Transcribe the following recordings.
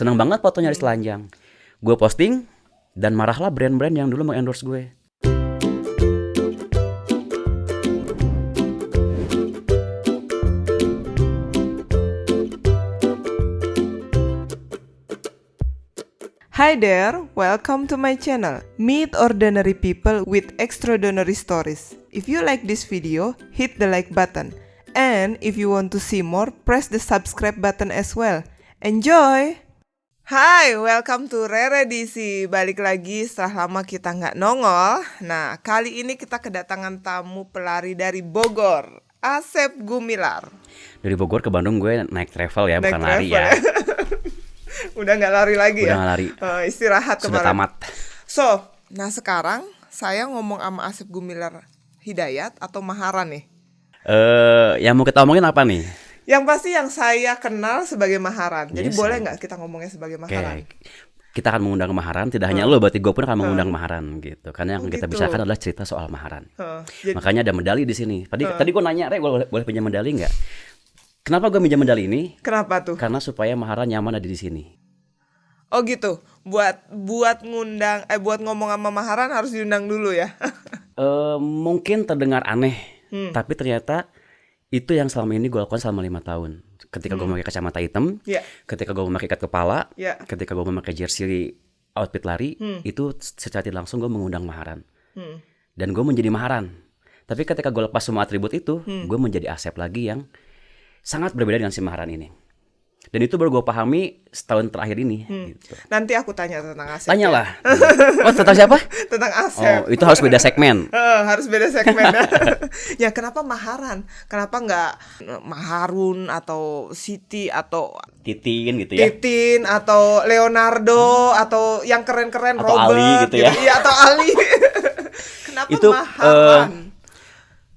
Seneng banget fotonya di telanjang. Gue posting dan marahlah brand-brand yang dulu mengendorse gue. Hi there, welcome to my channel. Meet ordinary people with extraordinary stories. If you like this video, hit the like button. And if you want to see more, press the subscribe button as well. Enjoy! Hai, welcome to Rere DC. Balik lagi setelah lama kita nggak nongol. Nah, kali ini kita kedatangan tamu pelari dari Bogor, Asep Gumilar. Dari Bogor ke Bandung gue naik travel ya, bukan lari ya. Udah nggak lari lagi ya? Udah nggak lari. Istirahat Sudah kemarin. tamat. Nah sekarang saya ngomong sama Asep Gumilar Hidayat atau Maharan nih. Yang mau kita omongin apa nih? Yang pasti yang saya kenal sebagai Maharan. Jadi Yes, boleh nggak kita ngomongnya sebagai Maharan? Kita akan mengundang Maharan, tidak hanya lo, berarti gue pun akan mengundang Maharan gitu. Karena yang kita gitu. bicarakan adalah cerita soal Maharan. Jadi- Makanya ada medali di sini. Tadi gue nanya, Re, boleh pinjam medali nggak? Kenapa gue pinjam medali ini? Kenapa tuh? Karena supaya Maharan nyaman ada di sini. Oh gitu. Buat ngomong sama Maharan harus diundang dulu ya. Mungkin terdengar aneh, tapi ternyata itu yang selama ini gue lakukan selama 5 tahun. Ketika gue memakai kacamata hitam, Ya. ketika gue memakai ikat kepala, Ya. ketika gue memakai jersey outfit lari, itu secara tidak langsung gue mengundang Maharan. Dan gue menjadi Maharan. Tapi ketika gue lepas semua atribut itu, gue menjadi Asep lagi yang sangat berbeda dengan si Maharan ini. Dan itu baru gue pahami setahun terakhir ini. Gitu. Nanti aku tanya tentang Asep. Tanyalah. Oh, tentang siapa? Tentang Asep. Oh, itu harus beda segmen. Harus beda segmen ya. Ya kenapa Maharan? Kenapa nggak Maharun atau Siti atau Titin gitu ya. Titin atau Leonardo atau yang keren-keren Atau Robert Ali gitu ya. Iya atau Ali. Kenapa Itu, Maharan?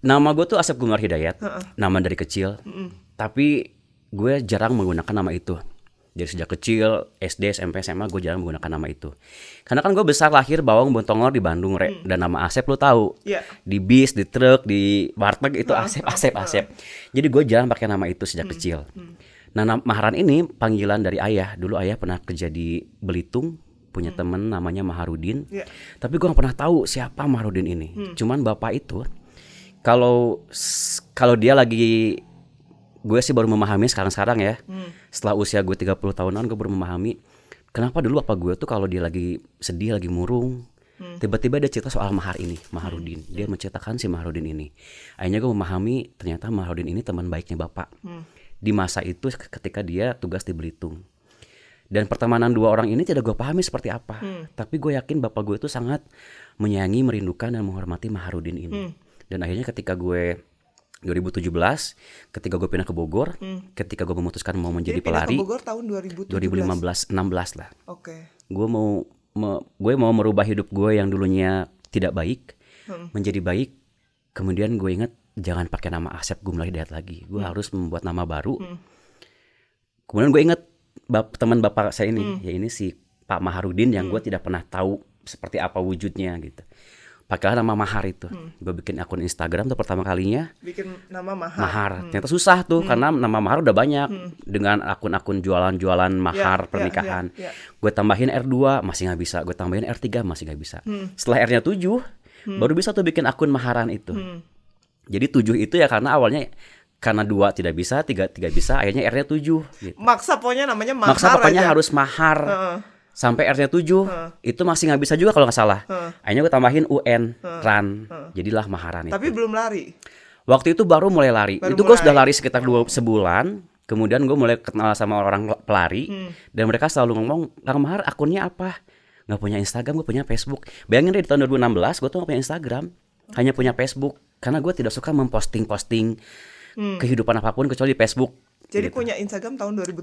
Nama gue tuh Asep Gumilar Hidayat. Nama dari kecil. Tapi gue jarang menggunakan nama itu. Dari sejak kecil, SD, SMP, SMA gue jarang menggunakan nama itu. Karena kan gue besar lahir bawang bontongor di Bandung, Re. Dan nama Asep lo tahu. Iya. Di bis, di truk, di warteg itu Asep. Jadi gue jarang pakai nama itu sejak kecil. Nah, Maharan ini panggilan dari ayah. Dulu ayah pernah kerja di Belitung, punya temen namanya Maharudin. Iya. Tapi gue gak pernah tahu siapa Maharudin ini. Cuman bapak itu, kalau dia lagi, gue sih baru memahami sekarang ya. Setelah usia gue 30 tahunan, gue baru memahami kenapa dulu bapak gue tuh kalau dia lagi sedih, lagi murung, tiba-tiba dia cerita soal Maharudin. Dia menceritakan si Maharudin ini. Akhirnya gue memahami ternyata Maharudin ini teman baiknya bapak. Di masa itu ketika dia tugas di Belitung. Dan pertemanan dua orang ini tidak gue pahami seperti apa. Tapi gue yakin bapak gue itu sangat menyayangi, merindukan, dan menghormati Maharudin ini. Dan akhirnya ketika gue 2017, ketika gue pindah ke Bogor, ketika gue memutuskan mau menjadi Jadi pindah pelari, ke Bogor tahun 2017. 2015-16 lah. Oke. Gue mau merubah hidup gue yang dulunya tidak baik menjadi baik. Kemudian gue ingat jangan pakai nama Asep Gumilar Hidayat lagi. Gue harus membuat nama baru. Kemudian gue ingat teman bapak saya ini, ya ini si Pak Maharudin yang gue tidak pernah tahu seperti apa wujudnya gitu. Pakailah nama Mahar itu. Gue bikin akun Instagram tuh pertama kalinya. Bikin nama Mahar. Ternyata susah tuh karena nama Mahar udah banyak dengan akun-akun jualan-jualan mahar pernikahan. Gue tambahin R2 masih nggak bisa. Gue tambahin R3 masih nggak bisa. Setelah R-nya 7 baru bisa tuh bikin akun Maharan itu. Jadi 7 itu ya karena awalnya karena 2 tidak bisa, 3 bisa, akhirnya R-nya 7 gitu. Maksa pokoknya namanya Mahar. Maksa pokoknya aja. harus Mahar. Sampai R-nya 7 itu masih nggak bisa juga kalau nggak salah. Akhirnya gue tambahin UN, RAN, jadilah Maharan itu. Tapi belum lari. Waktu itu baru mulai lari. Itu gue sudah lari sekitar 2 sebulan. Kemudian gue mulai kenal sama orang pelari. Dan mereka selalu ngomong, Kang Mahar akunnya apa? Nggak punya Instagram, gue punya Facebook. Bayangin deh di tahun 2016 gue tuh nggak punya Instagram. Hanya punya Facebook. Karena gue tidak suka memposting-posting kehidupan apapun kecuali di Facebook. Jadi gitu. punya Instagram tahun 2017.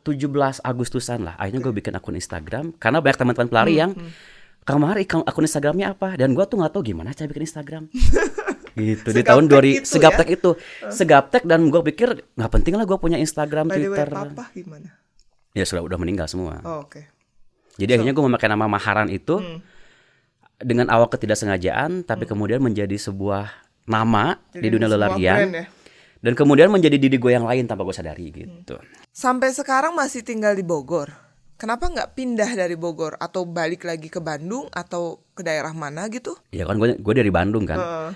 2017 Agustusan lah. Akhirnya gue bikin akun Instagram. Karena banyak teman-teman pelari yang Kang Mahar akun Instagramnya apa? Dan gue tuh gak tahu gimana cara bikin Instagram. Gitu. Di tahun 2000 segaptek itu. Segaptek dan gue pikir gak penting lah gue punya Instagram, By the way, Twitter. papa gimana? Ya udah meninggal semua. Oh, oke. Jadi akhirnya gue memakai nama Maharan itu dengan awal ketidaksengajaan, tapi kemudian menjadi sebuah nama Jadi di dunia sebuah lelarian. brand ya? Dan kemudian menjadi diri gue yang lain tanpa gue sadari gitu. Sampai sekarang masih tinggal di Bogor. Kenapa nggak pindah dari Bogor atau balik lagi ke Bandung atau ke daerah mana gitu? Ya kan gue dari Bandung kan.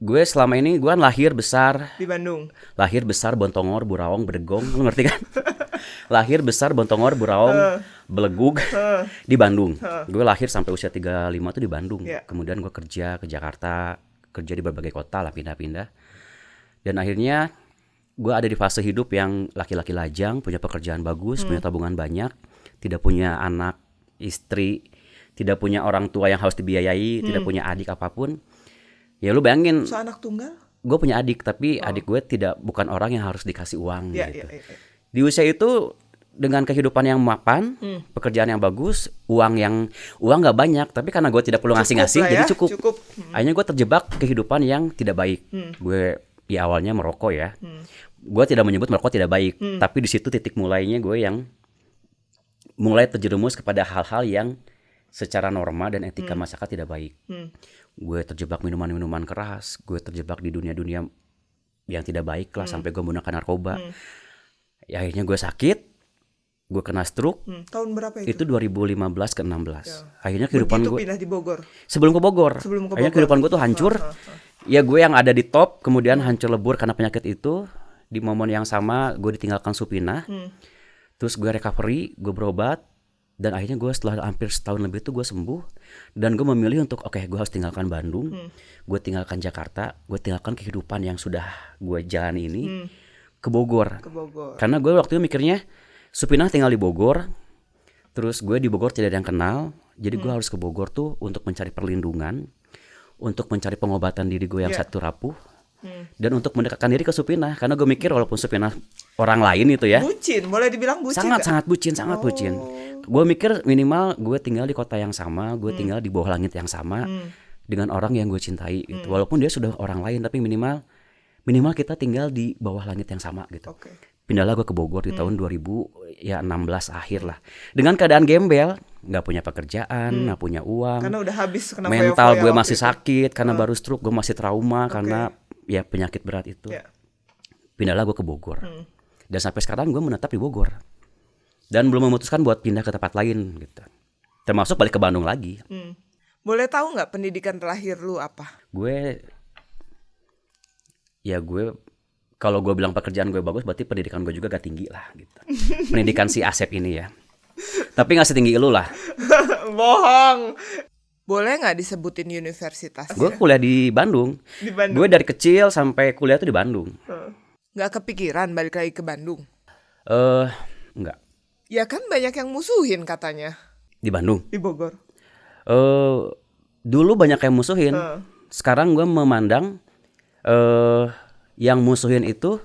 Gue selama ini gue kan lahir besar Di Bandung. Lahir besar Bontongor, Burawong, Bedegong, lu ngerti kan? Lahir besar Bontongor, Burawong, Belegug di Bandung. Gue lahir sampai usia 35 tuh di Bandung. Yeah. Kemudian gue kerja ke Jakarta, kerja di berbagai kota lah, pindah-pindah. Dan akhirnya gue ada di fase hidup yang laki-laki lajang, punya pekerjaan bagus, punya tabungan banyak, tidak punya anak, istri, tidak punya orang tua yang harus dibiayai, tidak punya adik apapun. Ya lu bayangin, So anak tunggal? gue punya adik, tapi adik gue bukan orang yang harus dikasih uang gitu. Ya. Di usia itu dengan kehidupan yang mapan, pekerjaan yang bagus, uang nggak banyak, tapi karena gue tidak perlu ngasih-ngasih, jadi cukup. Akhirnya gue terjebak kehidupan yang tidak baik. Gue di awalnya merokok ya. Gue tidak menyebut merokok tidak baik, tapi di situ titik mulainya gue yang mulai terjerumus kepada hal-hal yang secara norma dan etika masyarakat tidak baik. Gue terjebak minuman-minuman keras, gue terjebak di dunia-dunia yang tidak baik lah, sampai gue menggunakan narkoba. Ya, akhirnya gue sakit, gue kena stroke. Tahun berapa itu? Itu 2015 ke 16. Akhirnya kehidupan Begitu gue pindah di Bogor. sebelum ke Bogor. Akhirnya kehidupan gue tuh hancur. Ya gue yang ada di top, kemudian hancur lebur karena penyakit itu. Di momen yang sama gue ditinggalkan Supina. Terus gue recovery, gue berobat. Dan akhirnya gue setelah hampir setahun lebih itu gue sembuh. Dan gue memilih untuk gue harus tinggalkan Bandung. Gue tinggalkan Jakarta. Gue tinggalkan kehidupan yang sudah gue jalani ini ke Bogor. Karena gue waktu itu mikirnya Supinah tinggal di Bogor. Terus gue di Bogor tidak ada yang kenal. Jadi gue harus ke Bogor tuh untuk mencari perlindungan, untuk mencari pengobatan diri gue yang satu rapuh. Dan untuk mendekatkan diri ke Supinah. Karena gue mikir walaupun Supinah orang lain itu ya, Bucin, boleh dibilang bucin sangat bucin, sangat bucin. Gue mikir minimal gue tinggal di kota yang sama, gue tinggal di bawah langit yang sama dengan orang yang gue cintai gitu. Walaupun dia sudah orang lain, tapi minimal kita tinggal di bawah langit yang sama gitu. Pindahlah gue ke Bogor di tahun 2016 akhir lah. Dengan keadaan gembel, nggak punya pekerjaan, nggak punya uang. Karena udah habis kena mental gue masih sakit karena baru stroke, gue masih trauma karena ya penyakit berat itu. Pindahlah gue ke Bogor. Dan sampai sekarang gue menetap di Bogor. Dan belum memutuskan buat pindah ke tempat lain gitu. Termasuk balik ke Bandung lagi. Boleh tahu nggak pendidikan terakhir lu apa? Gue kalau gue bilang pekerjaan gue bagus, berarti pendidikan gue juga gak tinggi lah gitu. Pendidikan si Asep ini ya. Tapi gak setinggi lu lah. Bohong. Boleh nggak disebutin universitas? Gue kuliah di Bandung. Gue dari kecil sampai kuliah tuh di Bandung. Nggak kepikiran balik lagi ke Bandung? Enggak. Ya kan banyak yang musuhin katanya. Di Bandung? Di Bogor. Dulu banyak yang musuhin. Sekarang gue memandang yang musuhin itu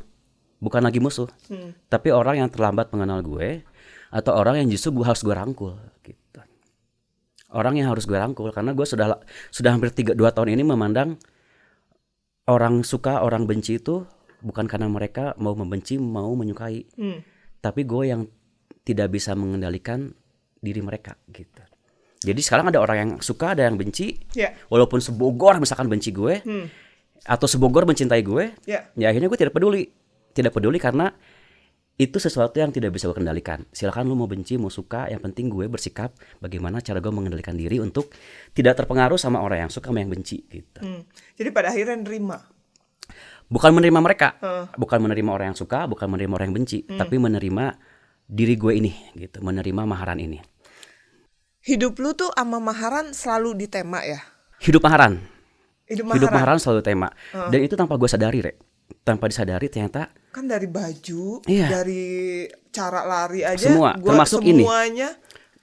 bukan lagi musuh, tapi orang yang terlambat mengenal gue, atau orang yang justru harus gue rangkul gitu. Orang yang harus gue rangkul karena gue sudah hampir 2 tahun ini memandang orang suka, orang benci itu bukan karena mereka mau membenci, mau menyukai, tapi gue yang tidak bisa mengendalikan diri mereka gitu. Jadi sekarang ada orang yang suka, ada yang benci, walaupun sebogor misalkan benci gue, atau sebogor mencintai gue, ya akhirnya gue tidak peduli karena itu sesuatu yang tidak bisa gue kendalikan. Silakan lu mau benci, mau suka, yang penting gue bersikap bagaimana cara gue mengendalikan diri untuk tidak terpengaruh sama orang yang suka sama yang benci gitu. Jadi pada akhirnya nerima. Bukan menerima mereka, bukan menerima orang yang suka, bukan menerima orang yang benci, tapi menerima diri gue ini gitu, menerima Maharan ini. Hidup lu tuh sama Maharan selalu di tema ya? Hidup Maharan selalu tema. Dan itu tanpa gue sadari, Rek. Tanpa disadari ternyata kan dari baju, dari cara lari aja, semua, termasuk semuanya.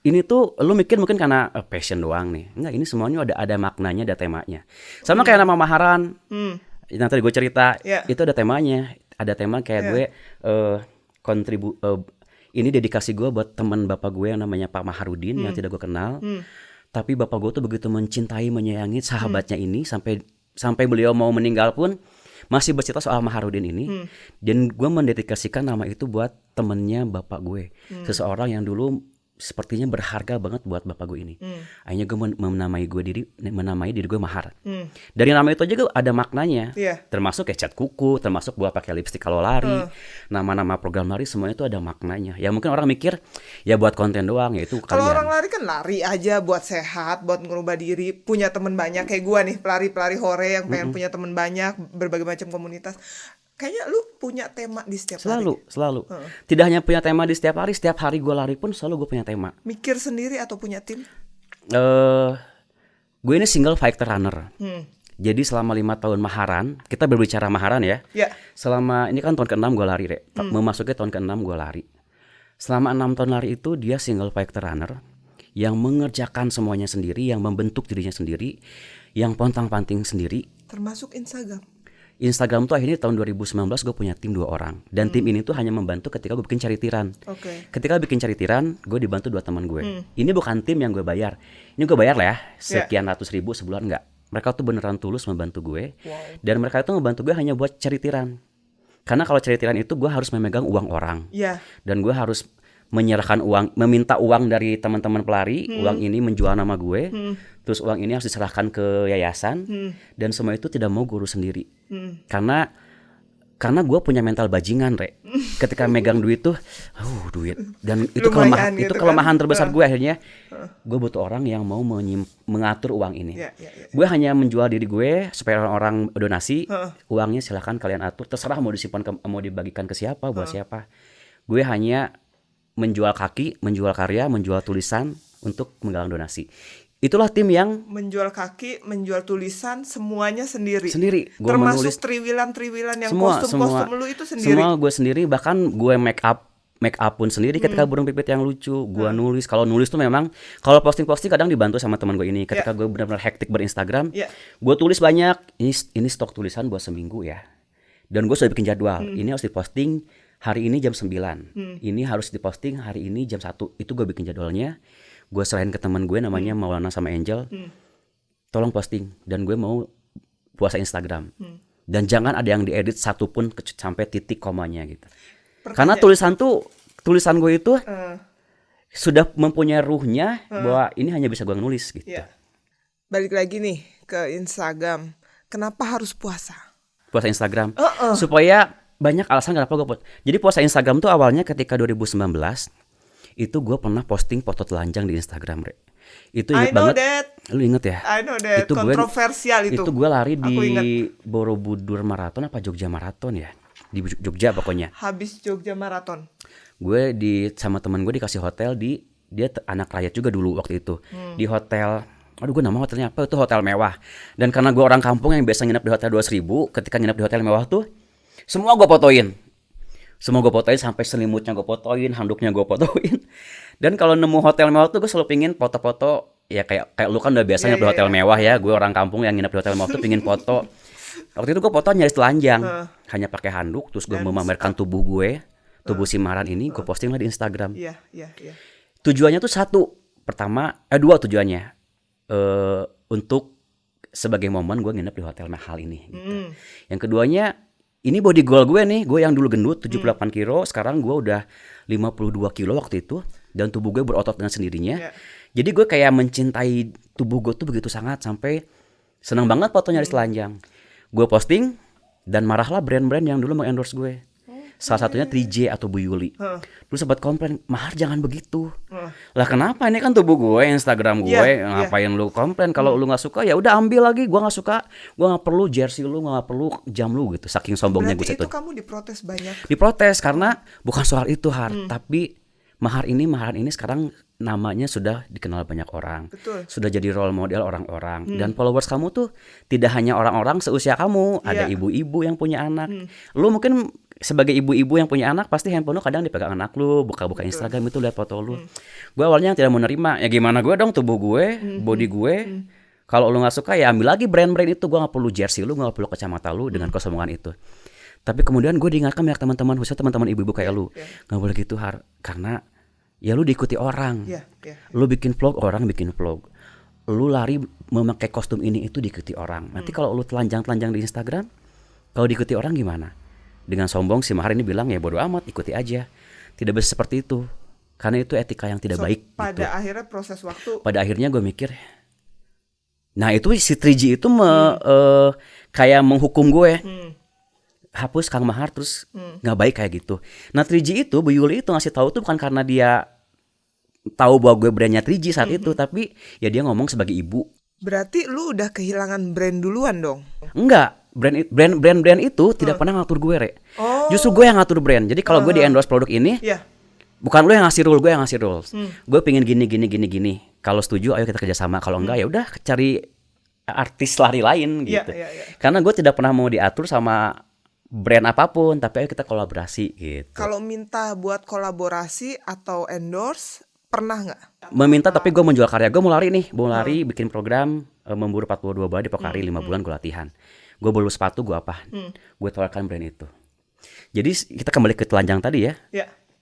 Ini tuh lu mikir mungkin karena passion doang nih. Enggak, ini semuanya ada maknanya, ada temanya. Sama kayak nama Maharan. Yang tadi gue cerita, itu ada temanya. Ada tema kayak gue ini dedikasi gue buat teman bapak gue yang namanya Pak Maharudin yang tidak gue kenal. Tapi bapak gue tuh begitu mencintai, menyayangi sahabatnya ini sampai beliau mau meninggal pun masih bercerita soal Maharudin ini. Dan gue mendedikasikan nama itu buat temennya bapak gue. Seseorang yang dulu sepertinya berharga banget buat bapak gue ini. Akhirnya gue menamai diri gue Mahar. Dari nama itu aja gue ada maknanya. Iya. Termasuk kayak cat kuku, termasuk gue pakai lipstik kalau lari, nama-nama program lari semuanya itu ada maknanya. Ya mungkin orang mikir ya buat konten doang, ya itu Kalau kalian. orang lari kan lari aja buat sehat, buat ngerubah diri, punya teman banyak kayak gua nih, pelari-pelari hore yang pengen punya teman banyak, berbagai macam komunitas. Kayaknya lu punya tema di setiap hari. Selalu. Tidak hanya punya tema di setiap hari gue lari pun selalu gue punya tema. Mikir sendiri atau punya tim? Gue ini single fighter runner. Jadi selama 5 tahun Maharan, kita berbicara Maharan ya. Ya. Selama ini kan tahun ke-6 gue lari, Rek. Memasuki tahun ke-6 gue lari. Selama 6 tahun lari itu dia single fighter runner yang mengerjakan semuanya sendiri, yang membentuk dirinya sendiri, yang pontang-panting sendiri. Termasuk Instagram tuh akhirnya tahun 2019 gue punya tim 2 orang. Dan tim ini tuh hanya membantu ketika gue bikin charity run. Ketika bikin charity run, gue dibantu 2 teman gue. Ini bukan tim yang gue bayar. Ini gue bayar lah ya, sekian ratus ribu sebulan, enggak. Mereka tuh beneran tulus membantu gue. Dan mereka itu membantu gue hanya buat charity run. Karena kalau charity run itu gue harus memegang uang orang. Dan gue harus menyerahkan uang, meminta uang dari teman-teman pelari. Uang ini menjual nama gue. Terus uang ini harus diserahkan ke yayasan. Dan semua itu tidak mau gue urus sendiri. Karena gue punya mental bajingan, Rek. Ketika megang duit tuh, duit. Dan itu kelemahan, gitu, kelemahan terbesar gue akhirnya. Gue butuh orang yang mau mengatur uang ini. Gue hanya menjual diri gue supaya orang donasi. Uangnya silahkan kalian atur. Terserah mau disimpan, mau dibagikan ke siapa, buat siapa. Gue hanya menjual kaki, menjual karya, menjual tulisan untuk menggalang donasi. Itulah tim yang menjual kaki, menjual tulisan, semuanya sendiri. Gua termasuk menulis triwilan yang semua, kostum lu itu sendiri. Semua gue sendiri, bahkan gue make up pun sendiri ketika burung pipit yang lucu. Gue nulis. Kalau nulis tuh memang, kalau posting kadang dibantu sama teman gue ini. Ketika gue benar-benar hektik berinstagram, gue tulis banyak. Ini stok tulisan buat seminggu ya. Dan gue sudah bikin jadwal. Ini harus diposting hari ini jam 9. Ini harus diposting hari ini jam 1. Itu gue bikin jadwalnya. Gue serahin ke teman gue namanya Maulana sama Angel. Tolong posting. Dan gue mau puasa Instagram. Dan jangan ada yang diedit satupun sampai titik komanya gitu. Karena tulisan gue itu sudah mempunyai ruhnya bahwa ini hanya bisa gue nulis gitu. Balik lagi nih ke Instagram. Kenapa harus puasa? Puasa Instagram. Supaya banyak alasan kenapa gue puasa. Jadi puasa Instagram tuh awalnya ketika 2019 itu gue pernah posting foto telanjang di Instagram, Rek. Itu inget banget. Lu inget ya? I know that. Itu kontroversial itu. Itu gue lari di Borobudur Marathon apa Jogja Marathon ya? Di Jogja pokoknya. Habis Jogja Marathon. Gue sama teman gue dikasih hotel dia anak rakyat juga dulu waktu itu. Di hotel, gue nama hotelnya apa? Itu hotel mewah. Dan karena gue orang kampung yang biasa nginep di hotel 2.000, ketika nginep di hotel mewah tuh semua gue fotoin. Sampai selimutnya gue fotoin, handuknya gue fotoin. Dan kalau nemu hotel mewah tuh gue selalu pingin foto-foto. Ya kayak lu kan udah biasa nginep di hotel mewah ya. Gue orang kampung yang nginep di hotel mewah tuh pingin foto. Waktu itu gue foto nyaris telanjang. Hanya pakai handuk. Terus gue memamerkan tubuh gue. Tubuh si Maran ini gue posting lah di Instagram. Tujuannya tuh dua tujuannya. Untuk sebagai momen gue nginep di hotel mahal ini gitu. Yang keduanya, ini body goal gue nih, gue yang dulu gendut 78 kilo, sekarang gue udah 52 kilo waktu itu. Dan tubuh gue berotot dengan sendirinya. Jadi gue kayak mencintai tubuh gue tuh begitu sangat, sampai senang banget foto nyaris telanjang. Gue posting, dan marahlah brand-brand yang dulu mengendorse gue. Salah satunya 3J atau Bu Yuli. Dulu sempat komplain, Mahar jangan begitu. Lah kenapa, ini kan tubuh gue, Instagram gue, ngapain lu komplain? Kalau lu gak suka ya udah ambil lagi. Gue gak suka, gue gak perlu jersey lu, gak perlu jam lu gitu. Saking sombongnya gue itu. itu. Kamu diprotes banyak. Diprotes karena bukan soal itu, tapi Maharan ini sekarang namanya sudah dikenal banyak orang. Betul. Sudah jadi role model orang-orang. Dan followers kamu tuh tidak hanya orang-orang seusia kamu. Ada ibu-ibu yang punya anak. Lu mungkin sebagai ibu-ibu yang punya anak, pasti handphone lu kadang dipegang anak lu. Buka-buka Instagram itu lihat foto lu. Gue awalnya tidak menerima. Ya gimana gue dong, tubuh gue, body gue. Kalau lu gak suka ya ambil lagi brand-brand itu. Gue gak perlu jersey lu, gak perlu kacamata lu dengan kesombongan itu. Tapi kemudian gue diingatkan banyak teman-teman, khususnya teman-teman ibu-ibu kayak lu, nggak boleh gitu, Har, karena ya lu diikuti orang. Lu bikin vlog, orang bikin vlog. Lu lari memakai kostum ini itu diikuti orang. Nanti kalau lu telanjang-telanjang di Instagram, kalau diikuti orang gimana? Dengan sombong si Mahar ini bilang ya bodo amat, ikuti aja. Tidak bisa seperti itu. karena itu etika yang tidak baik. Pada gitu. akhirnya proses waktu. Pada akhirnya gue mikir, nah itu si 3G itu kayak menghukum gue. Hapus Kang Mahar terus nggak baik kayak gitu. Nah 3G itu Bu Yuli itu ngasih tahu tuh bukan karena dia tahu bahwa gue brandnya 3G saat itu, tapi ya dia ngomong sebagai ibu. Berarti lu udah kehilangan brand duluan dong? Enggak, brand itu tidak pernah ngatur gue, Re. Justru gue yang ngatur brand. Jadi kalau gue di endorse produk ini, bukan lu yang ngasih rule, gue yang ngasih rules. Gue pengen gini. Kalau setuju, ayo kita kerjasama. Kalau enggak, ya udah cari artis lari lain gitu. Karena gue tidak pernah mau diatur sama brand apapun, tapi ayo kita kolaborasi gitu. Kalau minta buat kolaborasi atau endorse, pernah nggak? Meminta tapi gue menjual karya. Gue mau lari bikin program memburu 42 bara di Pokari 5 bulan gue latihan. Gue beli sepatu, gue apa? Gue tawarkan brand itu. Jadi kita kembali ke telanjang tadi ya.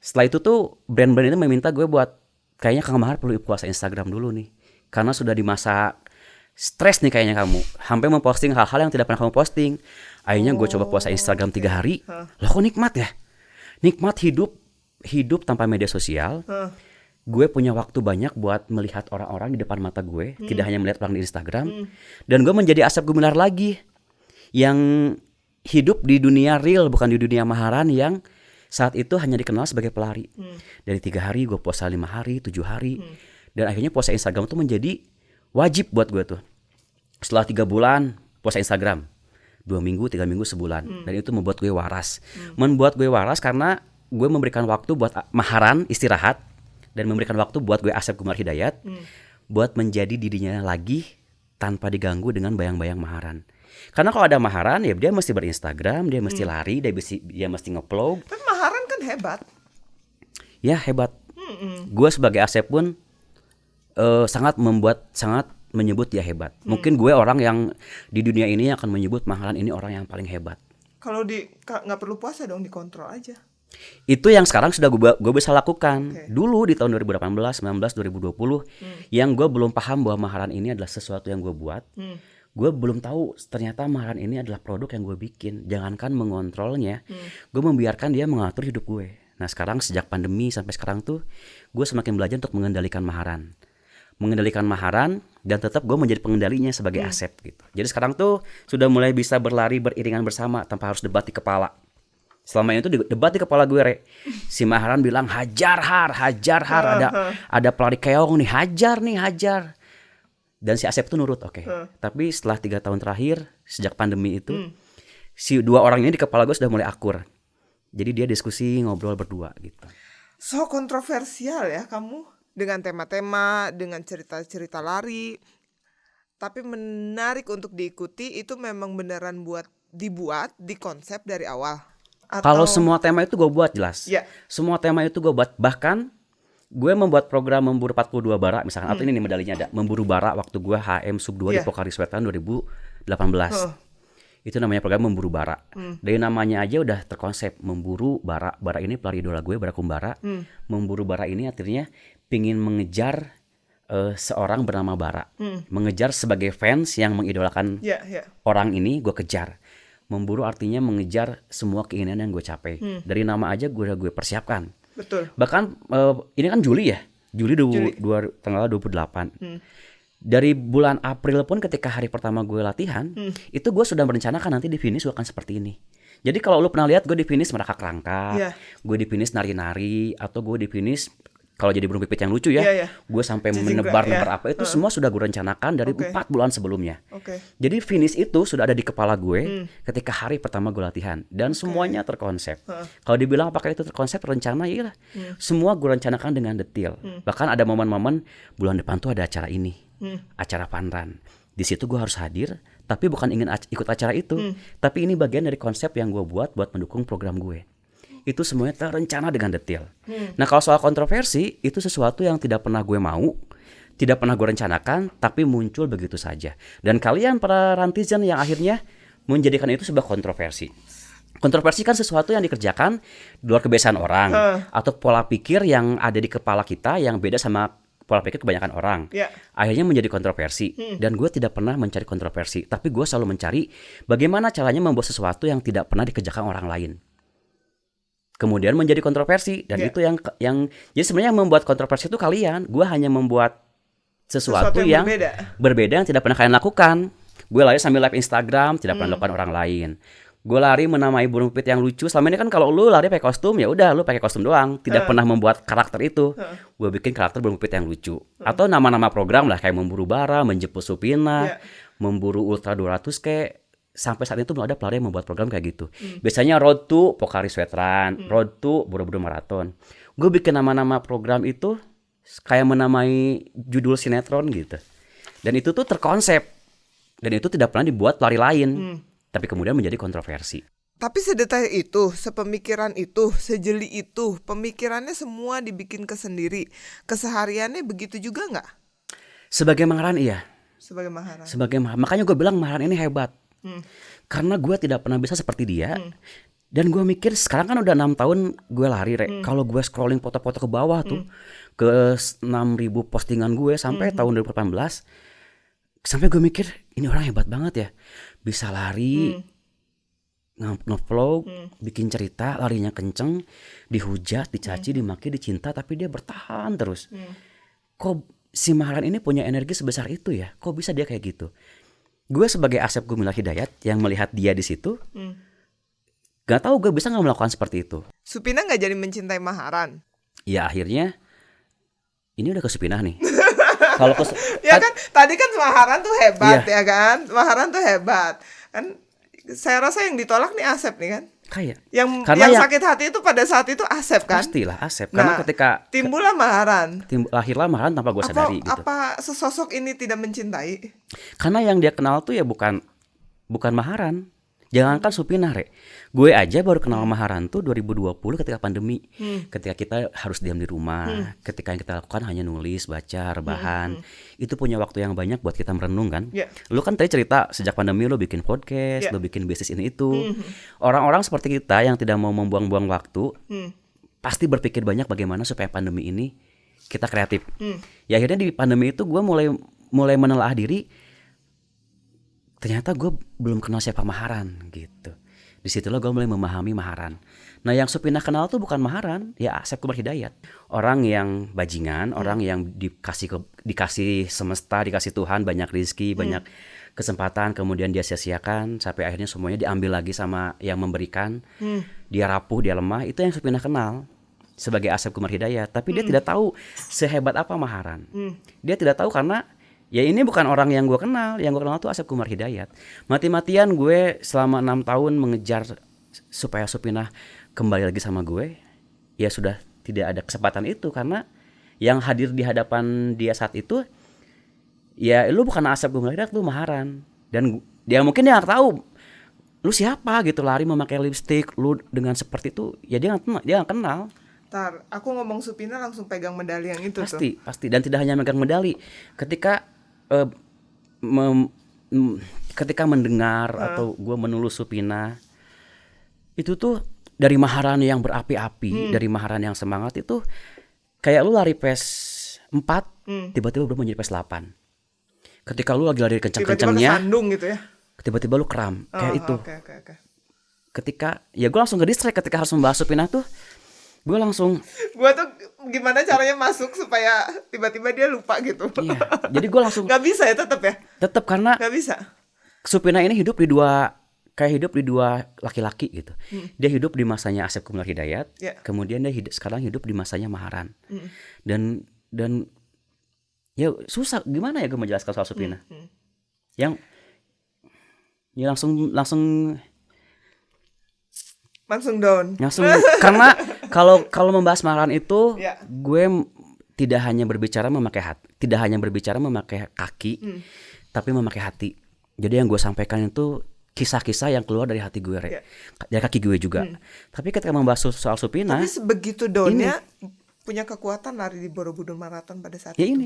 Setelah itu tuh brand-brand itu meminta gue buat, kayaknya Kang Mahar perlu puasa Instagram dulu nih. Karena sudah di masa stres nih kayaknya kamu. Sampai memposting hal-hal yang tidak pernah kamu posting. Akhirnya gue coba puasa Instagram 3 hari. Loh kok nikmat ya? Nikmat hidup tanpa media sosial. Gue punya waktu banyak buat melihat orang-orang di depan mata gue. Tidak hanya melihat orang di Instagram. Dan gue menjadi Asep Gumilar lagi. Yang hidup di dunia real, bukan di dunia maharan yang saat itu hanya dikenal sebagai pelari. Dari 3 hari gue puasa 5 hari, 7 hari. Dan akhirnya puasa Instagram itu menjadi wajib buat gue tuh. Setelah 3 bulan puasa Instagram, 2 minggu, 3 minggu, sebulan. Dan itu membuat gue waras. Membuat gue waras karena gue memberikan waktu buat maharan istirahat. Dan memberikan waktu buat gue Asep Gumilar Hidayat. Buat menjadi dirinya lagi tanpa diganggu dengan bayang-bayang maharan. Karena kalau ada maharan ya dia mesti berinstagram, dia mesti lari, dia mesti nge-vlog. Tapi maharan kan hebat. Ya hebat. Gue sebagai Asep pun sangat menyebut dia hebat. Mungkin gue orang yang di dunia ini akan menyebut maharan ini orang yang paling hebat. Kalau nggak perlu puasa dong, dikontrol aja. Itu yang sekarang sudah gue bisa lakukan. Dulu di tahun 2018, 19, 2020 yang gue belum paham bahwa maharan ini adalah sesuatu yang gue buat. Gue belum tahu ternyata maharan ini adalah produk yang gue bikin. Jangankan mengontrolnya, gue membiarkan dia mengatur hidup gue. Nah sekarang sejak pandemi sampai sekarang tuh gue semakin belajar untuk mengendalikan maharan. Dan tetap gue menjadi pengendalinya sebagai Asep gitu. Jadi sekarang tuh sudah mulai bisa berlari beriringan bersama tanpa harus debat di kepala. Selama ini tuh debat di kepala gue, Re. Si maharan bilang hajar har. Ada pelari keong nih, hajar. Dan si Asep tuh nurut, oke. Tapi setelah 3 tahun terakhir sejak pandemi itu, si 2 orang ini di kepala gue sudah mulai akur. Jadi dia diskusi, ngobrol berdua gitu. So kontroversial ya kamu dengan tema-tema, dengan cerita-cerita lari. Tapi menarik untuk diikuti, itu memang beneran dibuat di konsep dari awal. Kalau semua tema itu gue buat jelas. Semua tema itu gue buat. Bahkan gue membuat program memburu 42 bara misalkan. Atau ini nih medalinya ada. Memburu bara waktu gue HM Sub 2 di Pokari Swetan 2018. Itu namanya program memburu bara. Dari namanya aja udah terkonsep. Memburu bara. Bara ini pelari idola gue, Bara Kumbara. Memburu bara ini artinya pingin mengejar seorang bernama Bara. Mengejar sebagai fans yang mengidolakan orang ini gue kejar. Memburu artinya mengejar semua keinginan yang gue capai. Dari nama aja gue persiapkan. Betul. Bahkan ini kan Juli ya. Juli. Tanggal 28. Dari bulan April pun ketika hari pertama gue latihan, itu gue sudah merencanakan nanti di finish gue akan seperti ini. Jadi kalau lu pernah lihat gue di finish merangkak-rangkak, gue di finish nari-nari, atau gue di finish kalau jadi burung pipit yang lucu ya, gue sampai menebar-nebar apa itu semua sudah gue rencanakan dari 4 bulan sebelumnya. Jadi finish itu sudah ada di kepala gue ketika hari pertama gue latihan dan semuanya terkonsep. Kalau dibilang apakah itu terkonsep, rencana, iya lah. Semua gue rencanakan dengan detail. Bahkan ada momen-momen bulan depan tuh ada acara ini, acara Panran. Di situ gue harus hadir, tapi bukan ingin ikut acara itu, tapi ini bagian dari konsep yang gue buat mendukung program gue. Itu semuanya terencana dengan detail. Nah kalau soal kontroversi, itu sesuatu yang tidak pernah gue mau, tidak pernah gue rencanakan, tapi muncul begitu saja. Dan kalian para rantizen yang akhirnya menjadikan itu sebuah kontroversi. Kontroversi kan sesuatu yang dikerjakan di luar kebiasaan orang, atau pola pikir yang ada di kepala kita yang beda sama pola pikir kebanyakan orang. Akhirnya menjadi kontroversi. Dan gue tidak pernah mencari kontroversi, tapi gue selalu mencari bagaimana caranya membuat sesuatu yang tidak pernah dikerjakan orang lain. kemudian menjadi kontroversi dan itu yang jadi sebenarnya yang membuat kontroversi itu kalian. Gue hanya membuat sesuatu yang berbeda yang tidak pernah kalian lakukan. Gue lari sambil live Instagram, tidak pernah lakukan orang lain. Gue lari menamai burung pipit yang lucu. Selama ini kan kalau lu lari pakai kostum, ya udah lu pakai kostum doang, tidak pernah membuat karakter itu. Gue bikin karakter burung pipit yang lucu. Atau nama-nama program lah kayak memburu bara, menjemput Supina, memburu Ultra 200 kayak sampai saat itu belum ada pelari yang membuat program kayak gitu. Biasanya Road to Pocari Sweatran, Road to Borobudur Marathon. Gue bikin nama-nama program itu kayak menamai judul sinetron gitu. Dan itu tuh terkonsep. Dan itu tidak pernah dibuat pelari lain. Tapi kemudian menjadi kontroversi. Tapi sedetail itu, sepemikiran itu, sejeli itu, pemikirannya semua dibikin ke sendiri. Kesehariannya begitu juga nggak? Sebagai Maharan iya. Sebagai Maharan. Makanya gue bilang Maharan ini hebat. Karena gue tidak pernah bisa seperti dia. Dan gue mikir sekarang kan udah 6 tahun gue lari, Rek. Kalau gue scrolling foto-foto ke bawah tuh, ke 6.000 postingan gue sampai tahun 2018, sampai gue mikir ini orang hebat banget ya. Bisa lari, nge-vlog, bikin cerita, larinya kenceng, dihujat, dicaci, dimaki, dicinta, tapi dia bertahan terus. Kok si Maharan ini punya energi sebesar itu ya? Kok bisa dia kayak gitu? Gue sebagai Asep Gumilar Hidayat yang melihat dia di situ, gak tahu gue bisa nggak melakukan seperti itu. Supina nggak jadi mencintai Maharan? Ya akhirnya ini udah ke Supinah nih. Kalau ya kan tadi kan Maharan tuh hebat ya kan, Maharan tuh hebat kan. Saya rasa yang ditolak nih Asep nih kan. Kayak yang sakit hati itu pada saat itu Asep kan. Pastilah Asep. Karena ketika timbullah Maharan, lahirlah Maharan tanpa gue sadari gitu. Apa sesosok ini tidak mencintai? Karena yang dia kenal tuh ya bukan Maharan. Jangankan Supinah, Rek. Gue aja baru kenal Maharan tuh 2020 ketika pandemi. Ketika kita harus diam di rumah. Ketika yang kita lakukan hanya nulis, baca, rebahan. Itu punya waktu yang banyak buat kita merenung kan. Lu kan tadi cerita sejak pandemi lu bikin podcast, lu bikin bisnis ini itu. Orang-orang seperti kita yang tidak mau membuang-buang waktu, pasti berpikir banyak bagaimana supaya pandemi ini kita kreatif. Ya akhirnya di pandemi itu gue mulai menelaah diri. Ternyata gue belum kenal siapa Maharan gitu. Disitulah gue mulai memahami Maharan. Nah yang Supinah kenal tuh bukan Maharan, ya Asep Gumilar Hidayat. Orang yang bajingan, orang yang dikasih semesta, dikasih Tuhan banyak rezeki, banyak kesempatan, kemudian dia sia-siakan sampai akhirnya semuanya diambil lagi sama yang memberikan. Dia rapuh, dia lemah. Itu yang Supinah kenal sebagai Asep Gumilar Hidayat. Tapi dia tidak tahu sehebat apa Maharan. Dia tidak tahu karena ya ini bukan orang yang gue kenal. Yang gue kenal tuh Asep Gumilar Hidayat. Mati-matian gue selama 6 tahun mengejar supaya Supinah kembali lagi sama gue. Ya sudah tidak ada kesempatan itu. Karena yang hadir di hadapan dia saat itu, ya lu bukan Asep Gumilar Hidayat, lu Maharan. Dan dia mungkin dia gak tahu lu siapa gitu, lari memakai lipstick, lu dengan seperti itu. Ya dia gak kenal. Ntar, aku ngomong Supinah langsung pegang medali yang itu pasti, tuh. Pasti, dan tidak hanya megang medali. Ketika mendengar atau gue menulus Supinah, itu tuh dari Maharan yang berapi-api, dari Maharan yang semangat itu kayak lu lari PES 4, tiba-tiba berubah menjadi PES 8. Ketika lu lagi lari kencang-kencangnya, tiba-tiba kesandung gitu ya. Tiba-tiba lu kram, kayak itu. Okay. Ketika, ya gue langsung ke-distract ketika harus membahas Supinah tuh. Gue tuh gimana caranya masuk supaya tiba-tiba dia lupa gitu. Iya. Jadi gue langsung gak bisa ya, tetap karena gak bisa. Supinah ini hidup di dua laki-laki gitu. Dia hidup di masanya Asep Gumilar Hidayat, kemudian dia sekarang hidup di masanya Maharan. Dan ya susah gimana ya gue menjelaskan soal Supinah. Yang ya langsung down. Karena kalau membahas Maharan itu, gue tidak hanya berbicara memakai kaki, tapi memakai hati. Jadi yang gue sampaikan itu kisah-kisah yang keluar dari hati gue, dari kaki gue juga. Tapi ketika membahas soal Supinah, tapi sebegitu downnya punya kekuatan lari di Borobudur Marathon pada saat ya itu.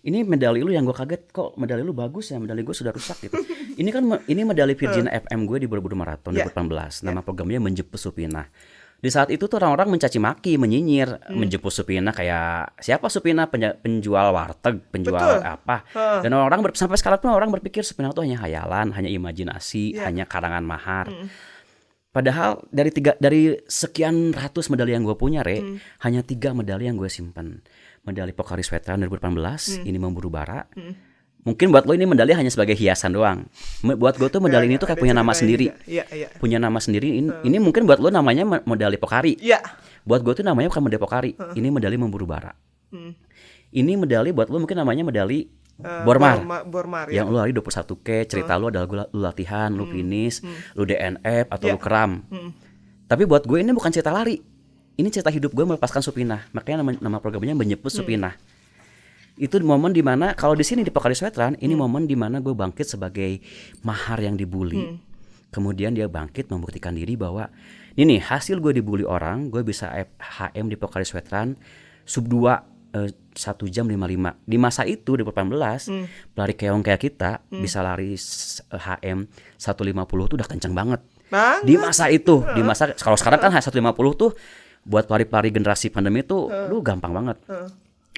Ini medali lu yang gue kaget, kok medali lu bagus ya, medali gue sudah rusak gitu. Ini medali Virgin FM gue di Borobudur Marathon 2018. Nama programnya Menjemput Supinah. Di saat itu tuh orang-orang mencaci maki, menyinyir, menjemput Supinah kayak siapa Supinah, penjual warteg, penjual apa. Dan orang sampai sekarang pun orang berpikir Supinah itu hanya hayalan, hanya imajinasi, hanya karangan mahar. Padahal dari sekian ratus medali yang gue punya, hanya 3 medali yang gue simpan. Medali Pocari Sweat 2018, ini memburu bara. Mungkin buat lo ini medali hanya sebagai hiasan doang. Buat gue tuh medali ini tuh kayak punya nama sendiri. Punya nama sendiri. Ini mungkin buat lo namanya medali Pocari. Buat gue tuh namanya bukan medali Pocari. Ini medali memburu bara. Ini medali buat lo mungkin namanya medali Bormar. Yang lu lari 21K, cerita lu adalah lu latihan, lu finish, lu DNF atau lu kram. Tapi buat gue ini bukan cerita lari. Ini cerita hidup gue melepaskan Supinah. Makanya nama programnya Menjemput Supinah. Itu momen dimana kalau di sini di Pocari Sweat Run, ini momen dimana gue bangkit sebagai mahar yang dibully. Kemudian dia bangkit membuktikan diri bahwa ini nih hasil gue dibully orang, gue bisa HM di Pocari Sweat Run sub 2 1 jam 55. Di masa itu di 2018 pelari keong kayak kita bisa lari HM 150 tuh udah kenceng banget. Di masa itu, di masa kalau sekarang kan 150 tuh buat pelari-pelari generasi pandemi tuh lu gampang banget.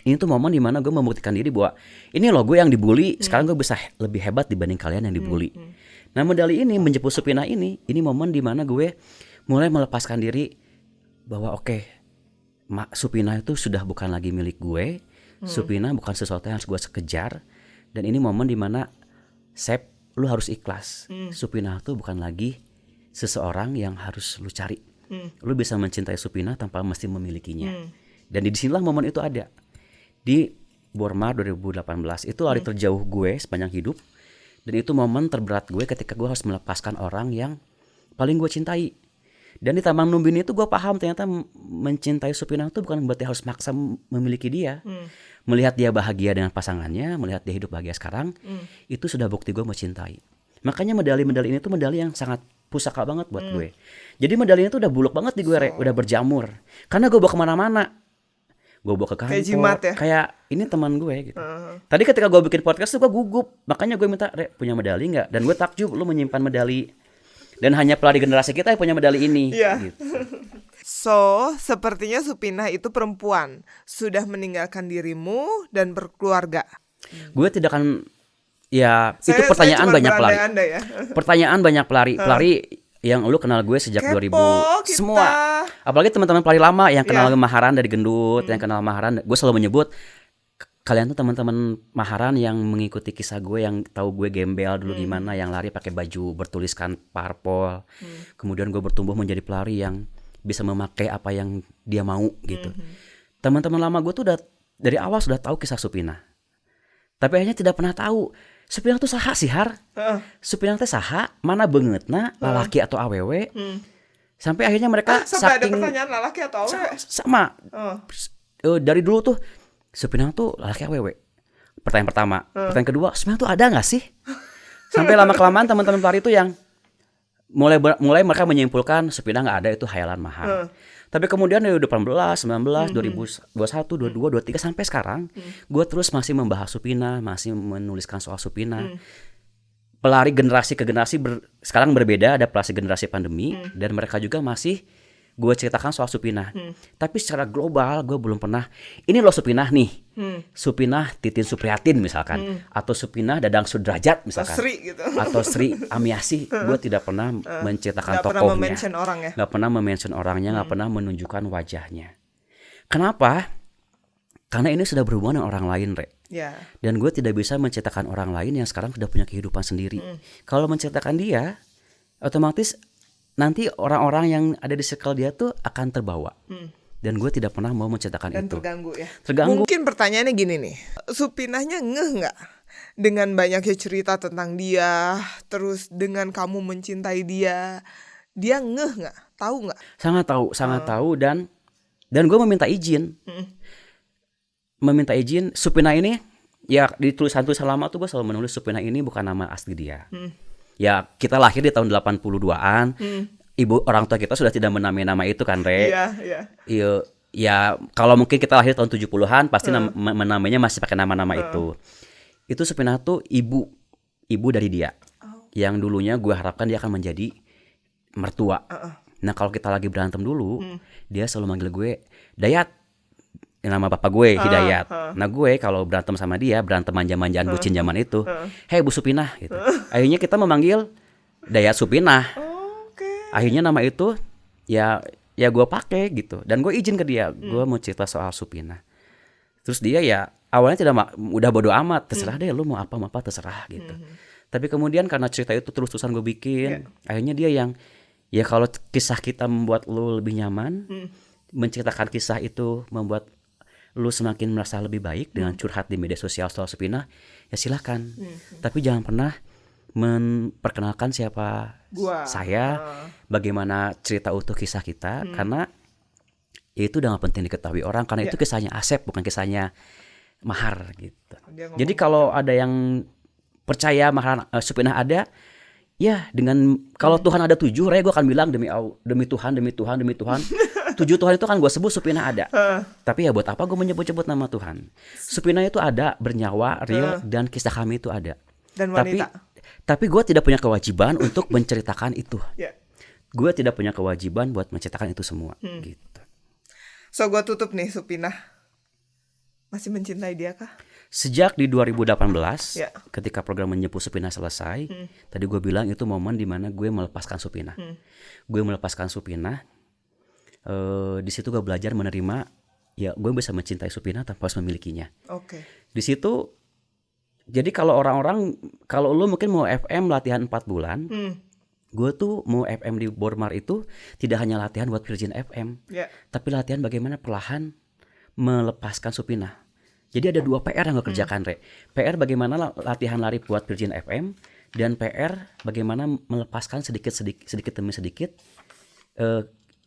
Ini tuh momen dimana gue membuktikan diri bahwa ini loh gue yang dibully, sekarang gue bisa lebih hebat dibanding kalian yang dibully. Nah medali ini Menjemput Supinah ini momen dimana gue mulai melepaskan diri bahwa oke, Supinah itu sudah bukan lagi milik gue. Supinah bukan sesuatu yang harus gue kejar. Dan ini momen dimana Sep, lu harus ikhlas. Supinah itu bukan lagi seseorang yang harus lu cari. Lu bisa mencintai Supinah tanpa mesti memilikinya. Dan di sinilah momen itu ada. Di Bormar 2018 itu lari terjauh gue sepanjang hidup. Dan itu momen terberat gue ketika gue harus melepaskan orang yang paling gue cintai. Dan di Taman Numbin itu gue paham ternyata mencintai Supinah itu bukan berarti harus maksa memiliki dia. Melihat dia bahagia dengan pasangannya, melihat dia hidup bahagia sekarang, itu sudah bukti gue mencintai. Makanya medali-medali ini tuh medali yang sangat pusaka banget buat gue. Jadi medali ini tuh udah buluk banget di gue, udah berjamur. Karena gue bawa kemana-mana. Gue bawa ke kantor, kayak jimat ya? Kayak ini teman gue gitu. Tadi ketika gue bikin podcast tuh gue gugup. Makanya gue minta, punya medali gak? Dan gue takjub lu menyimpan medali. Dan hanya pelari generasi kita yang punya medali ini. Gitu. So, sepertinya Supinah itu perempuan, sudah meninggalkan dirimu dan berkeluarga. Gue tidak akan, itu pertanyaan banyak pelari. Ya. Pertanyaan banyak pelari. Pelari yang lu kenal gue sejak 2000 kita. Semua. Apalagi teman-teman pelari lama yang kenal Maharan dari Gendut, yang kenal Maharan. Gue selalu menyebut kalian tuh teman-teman Maharan yang mengikuti kisah gue, yang tahu gue gembel dulu gimana, yang lari pakai baju bertuliskan parpol. Kemudian gue bertumbuh menjadi pelari yang bisa memakai apa yang dia mau gitu. Teman-teman lama gue tuh udah dari awal sudah tahu kisah Supinah. Tapi akhirnya tidak pernah tahu Supinah tuh saha sih Har. Supinah teh saha, mana beungeutna, lalaki atau awewe. Sampai akhirnya mereka sampai saking ada pertanyaan lalaki atau awewe. Sama. Dari dulu tuh Supinah tuh laki awewe. Pertanyaan pertama. Pertanyaan kedua, Supinah tuh ada gak sih? Sampai lama-kelamaan teman-teman pelari itu yang mulai mereka menyimpulkan Supinah gak ada, itu hayalan Mahar. Tapi kemudian dari 2018, 19, 2021, 22, 23 sampai sekarang, gue terus masih membahas Supinah, masih menuliskan soal Supinah. Pelari generasi ke generasi sekarang berbeda, ada pelari generasi pandemi, dan mereka juga masih gue ceritakan soal Supinah. Tapi secara global gue belum pernah, ini loh Supinah nih. Supinah Titin Supriyatin misalkan, atau Supinah Dadang Sudrajat misalkan, Sri gitu. atau Sri Amiasi. Gue tidak pernah menceritakan Gak tokohnya, pernah mention orang ya? Gak pernah mention orangnya, gak pernah menunjukkan wajahnya. Kenapa? Karena ini sudah berhubungan dengan orang lain, Dan gue tidak bisa menceritakan orang lain yang sekarang sudah punya kehidupan sendiri. Kalau menceritakan dia, otomatis nanti orang-orang yang ada di circle dia tuh akan terbawa. Dan gue tidak pernah mau menceritakan dan itu. Terganggu ya. Terganggu. Mungkin pertanyaannya gini nih, Supinahnya ngeh nggak dengan banyaknya cerita tentang dia, terus dengan kamu mencintai dia ngeh nggak, tahu nggak? Sangat tahu dan gue meminta izin. Meminta izin. Supinah ini ya di tulisan-tulisan lama tuh gue selalu menulis Supinah ini bukan nama asli dia. Ya kita lahir di tahun 82-an. Ibu orang tua kita sudah tidak menamai nama itu kan, Iya. Ya kalau mungkin kita lahir tahun 70-an pasti menamainya masih pakai nama-nama itu. Itu Supinah tuh ibu dari dia. Yang dulunya gue harapkan dia akan menjadi mertua. Nah kalau kita lagi berantem dulu, dia selalu manggil gue Dayat. Nama bapak gue Hidayat. Nah gue kalau berantem sama dia, berantem manja-manjaan bucin zaman itu, hei Bu Supinah gitu. Akhirnya kita memanggil Dayat Supinah. Akhirnya nama itu ya gue pakai gitu, dan gue izin ke dia, gue mau cerita soal Supina. Terus dia ya awalnya udah bodo amat, terserah deh lu mau apa terserah gitu. Tapi kemudian karena cerita itu terus-terusan gue bikin, akhirnya dia yang ya kalau kisah kita membuat lu lebih nyaman, menceritakan kisah itu membuat lu semakin merasa lebih baik dengan curhat di media sosial soal Supina, ya silakan. Tapi jangan pernah memperkenalkan siapa saya, bagaimana cerita utuh kisah kita, karena itu udah gak penting diketahui orang, karena itu kisahnya Asep bukan kisahnya Mahar gitu. Jadi kalau ada yang percaya Mahar Supina ada, ya dengan kalau Tuhan ada 7, gue akan bilang demi Tuhan 7 Tuhan itu kan gue sebut Supina ada. Tapi ya buat apa gue menyebut-nyebut nama Tuhan? Supina itu ada, bernyawa, real, dan kisah kami itu ada. Dan wanita. Tapi gue tidak punya kewajiban untuk menceritakan itu. Gue tidak punya kewajiban buat menceritakan itu semua gitu. So gue tutup nih, Supina masih mencintai dia kah? Sejak di 2018 ketika program Menjemput Supina selesai, tadi gue bilang itu momen dimana gue melepaskan Supina. Gue melepaskan Supina. Di situ gue belajar menerima, ya gue bisa mencintai Supina tanpa harus memilikinya. Di situ, jadi kalau lu mungkin mau FM latihan 4 bulan, gue tuh mau FM di Bormar itu tidak hanya latihan buat Virgin FM, tapi latihan bagaimana perlahan melepaskan Supina. Jadi ada 2 PR yang gue kerjakan, Re. PR bagaimana latihan lari buat Virgin FM, dan PR bagaimana melepaskan sedikit demi sedikit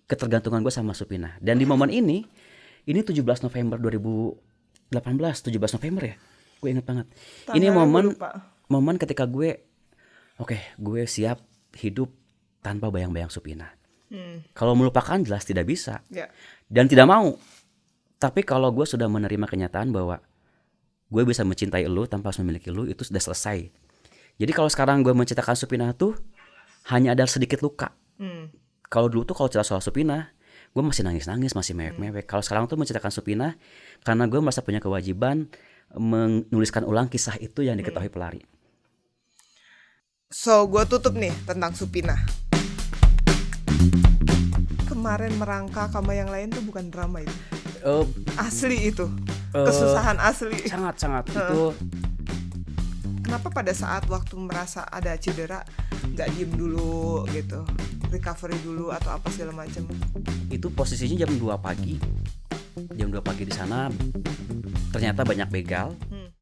ketergantungan gue sama Supina. Dan di momen ini 17 November 2018, 17 November ya, gue ingat banget. Ini momen ketika gue siap hidup tanpa bayang-bayang Supina. Kalau melupakan jelas tidak bisa, dan tidak mau. Tapi kalau gue sudah menerima kenyataan bahwa gue bisa mencintai lu tanpa harus memiliki lu, itu sudah selesai. Jadi kalau sekarang gue menceritakan Supina tuh hanya ada sedikit luka. Kalau dulu tuh kalau cerita soal Supina, gue masih nangis-nangis, masih mewek-mewek. Kalau sekarang tuh menceritakan Supina karena gue merasa punya kewajiban menuliskan ulang kisah itu yang diketahui pelari. So gue tutup nih tentang Supina. Kemarin merangkak sama yang lain tuh bukan drama itu. Asli itu. Kesusahan asli. Sangat-sangat itu. Kenapa pada saat waktu merasa ada cedera gak diem dulu gitu, recovery dulu atau apa segala macam? Itu posisinya jam 2 pagi. Jam 2 pagi di sana ternyata banyak begal.